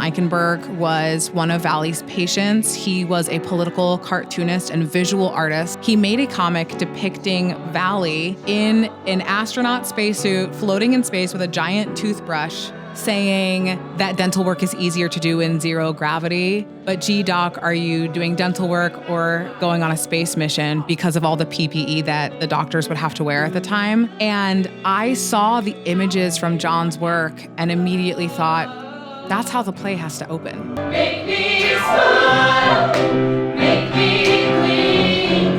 Eichenberg was one of Valley's patients. He was a political cartoonist and visual artist. He made a comic depicting Valley in an astronaut spacesuit floating in space with a giant toothbrush, saying that dental work is easier to do in zero gravity. But gee, doc, are you doing dental work or going on a space mission because of all the PPE that the doctors would have to wear at the time? And I saw the images from John's work and immediately thought, that's how the play has to open. Make me smile, make me clean,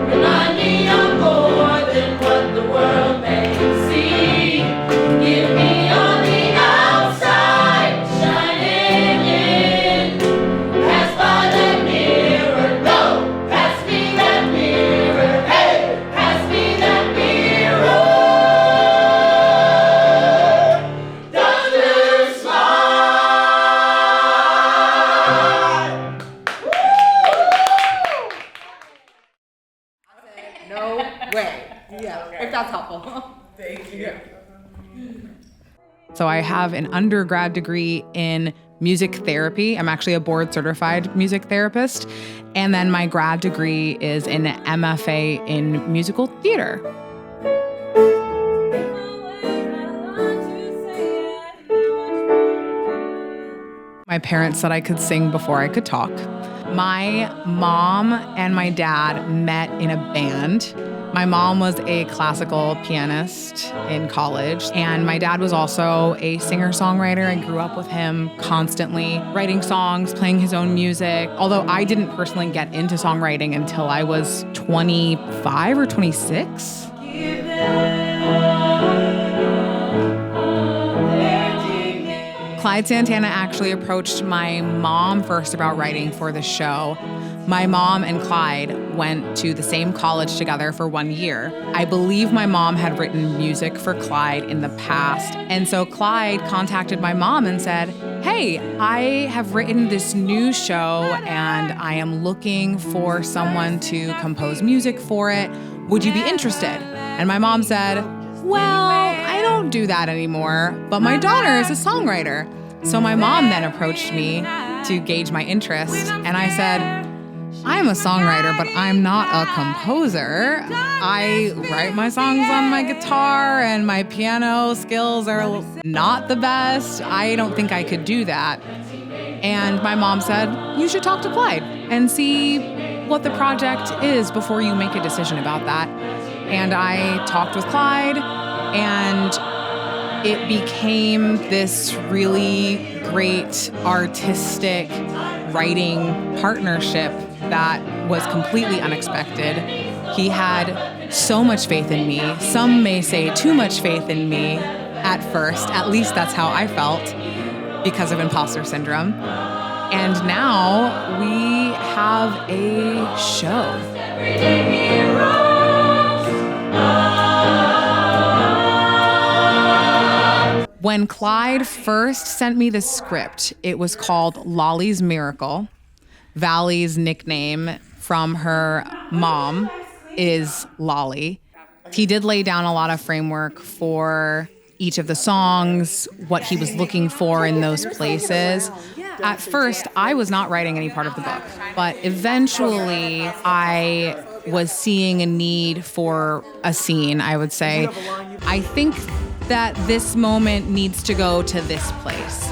remind me I'm more than what the world may see. Give me on the outside, shining in. Pass by that mirror, no, pass me that mirror, hey, pass me that mirror. Dr. Smile. No way. Yeah, if that's helpful. Thank you. So I have an undergrad degree in music therapy. I'm actually a board certified music therapist. And then my grad degree is an MFA in musical theater. My parents said I could sing before I could talk. My mom and my dad met in a band. My mom was a classical pianist in college, and my dad was also a singer-songwriter. I grew up with him constantly writing songs, playing his own music. Although I didn't personally get into songwriting until I was 25 or 26. Clyde Santana actually approached my mom first about writing for the show. My mom and Clyde went to the same college together for 1 year. I believe my mom had written music for Clyde in the past. And so Clyde contacted my mom and said, hey, I have written this new show and I am looking for someone to compose music for it. Would you be interested? And my mom said, well, I don't do that anymore, but my daughter is a songwriter. So my mom then approached me to gauge my interest, and I said, I'm a songwriter, but I'm not a composer. I write my songs on my guitar, and my piano skills are not the best. I don't think I could do that. And my mom said, you should talk to Clyde and see what the project is before you make a decision about that. And I talked with Clyde, and it became this really great artistic writing partnership that was completely unexpected. He had so much faith in me. Some may say too much faith in me at first. At least that's how I felt because of imposter syndrome. And now we have a show. When Clyde first sent me the script, it was called Lolly's Miracle. Valley's nickname from her mom is Lolly. He did lay down a lot of framework for each of the songs, what he was looking for in those places. At first, I was not writing any part of the book, but eventually I was seeing a need for a scene, I would say. I think that this moment needs to go to this place.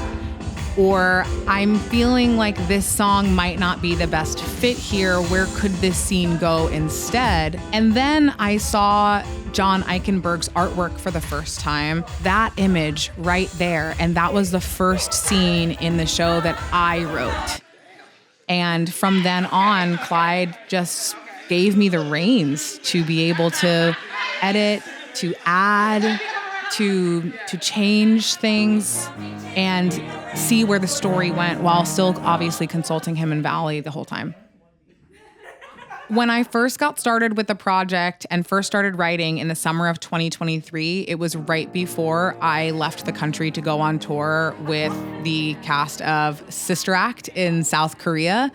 Or I'm feeling like this song might not be the best fit here. Where could this scene go instead? And then I saw John Eichenberg's artwork for the first time. That image right there. And that was the first scene in the show that I wrote. And from then on, Clyde just gave me the reins to be able to edit, to add, to change things and see where the story went while still obviously consulting him and Valley the whole time. When I first got started with the project and first started writing in the summer of 2023, it was right before I left the country to go on tour with the cast of Sister Act in South Korea.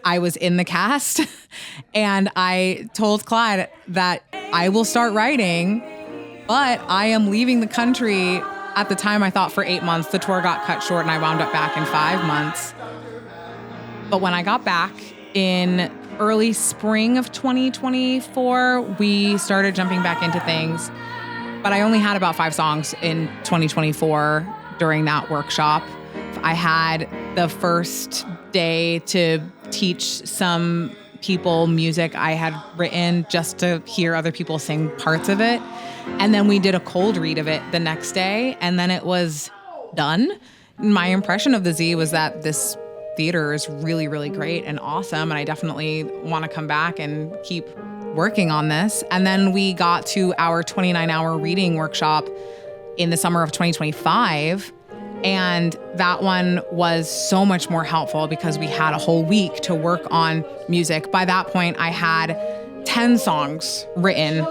I was in the cast and I told Clyde that I will start writing, but I am leaving the country At the time, I thought for 8 months. The tour got cut short and I wound up back in 5 months. But when I got back in early spring of 2024, we started jumping back into things. But I only had about 5 songs in 2024 during that workshop. I had the first day to teach some people music I had written just to hear other people sing parts of it. And then we did a cold read of it the next day, and then it was done. My impression of the Z was that this theater is really, really great and awesome, and I definitely want to come back and keep working on this. And then we got to our 29-hour reading workshop in the summer of 2025. And that one was so much more helpful because we had a whole week to work on music. By that point, I had 10 songs written.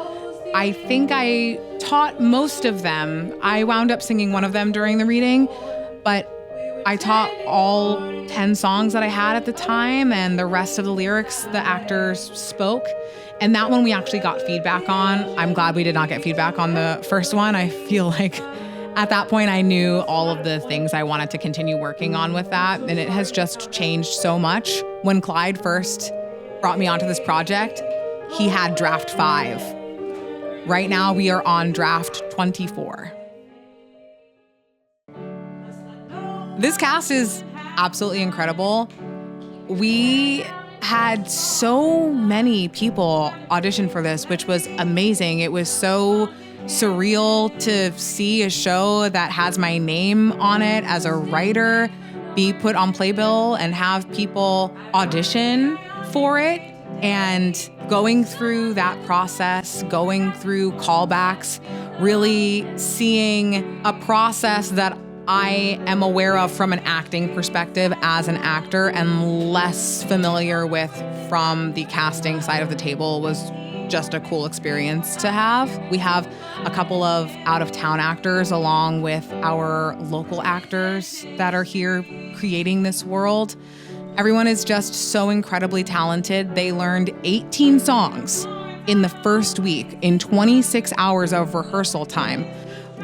I think I taught most of them. I wound up singing one of them during the reading, but I taught all 10 songs that I had at the time, and the rest of the lyrics the actors spoke. And that one we actually got feedback on. I'm glad we did not get feedback on the first one. I feel like at that point, I knew all of the things I wanted to continue working on with that, and it has just changed so much. When Clyde first brought me onto this project, he had draft 5. Right now, we are on draft 24. This cast is absolutely incredible. We had so many people audition for this, which was amazing. It was so surreal to see a show that has my name on it as a writer be put on Playbill and have people audition for it. And going through that process, going through callbacks, really seeing a process that I am aware of from an acting perspective as an actor and less familiar with from the casting side of the table was just a cool experience to have. We have a couple of out-of-town actors along with our local actors that are here creating this world. Everyone is just so incredibly talented. They learned 18 songs in the first week in 26 hours of rehearsal time.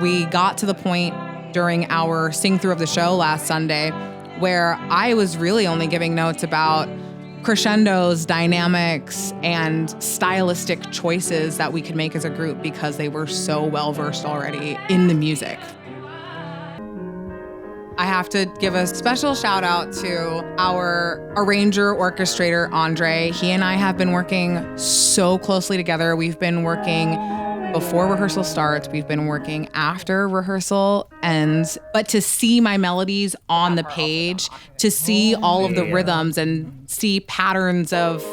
We got to the point during our sing-through of the show last Sunday where I was really only giving notes about crescendos, dynamics, and stylistic choices that we could make as a group because they were so well-versed already in the music. I have to give a special shout out to our arranger, orchestrator, Andre. He and I have been working so closely together. We've been working before rehearsal starts, we've been working after rehearsal ends, but to see my melodies on the page, to see all of the rhythms and see patterns of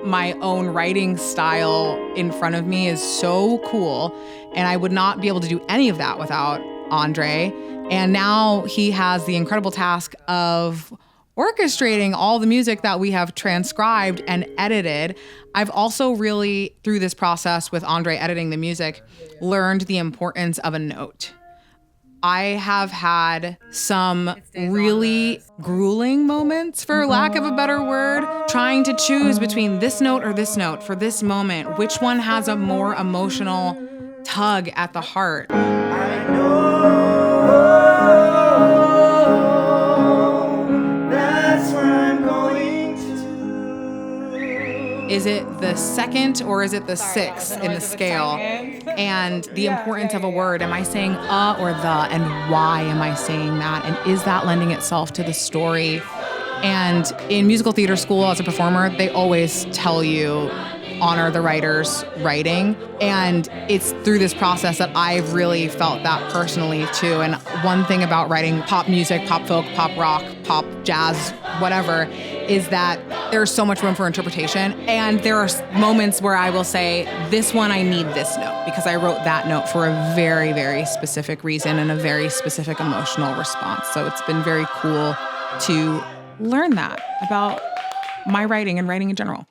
my own writing style in front of me is so cool. And I would not be able to do any of that without Andre. And now he has the incredible task of orchestrating all the music that we have transcribed and edited. I've also really, through this process with Andre editing the music, learned the importance of a note. I have had some really grueling moments, for lack of a better word, trying to choose between this note or this note for this moment. Which one has a more emotional tug at the heart? I know that's where I'm going to. Is it the second or is it the sixth in the scale? And the importance of a word. Am I saying or the? And why am I saying that? And is that lending itself to the story? And in musical theater school as a performer, they always tell you, honor the writer's writing. And it's through this process that I've really felt that personally too. And one thing about writing pop music, pop folk, pop rock, pop jazz, whatever, is that there's so much room for interpretation. And there are moments where I will say, this one, I need this note because I wrote that note for a very, very specific reason and a very specific emotional response. So it's been very cool to learn that about my writing and writing in general.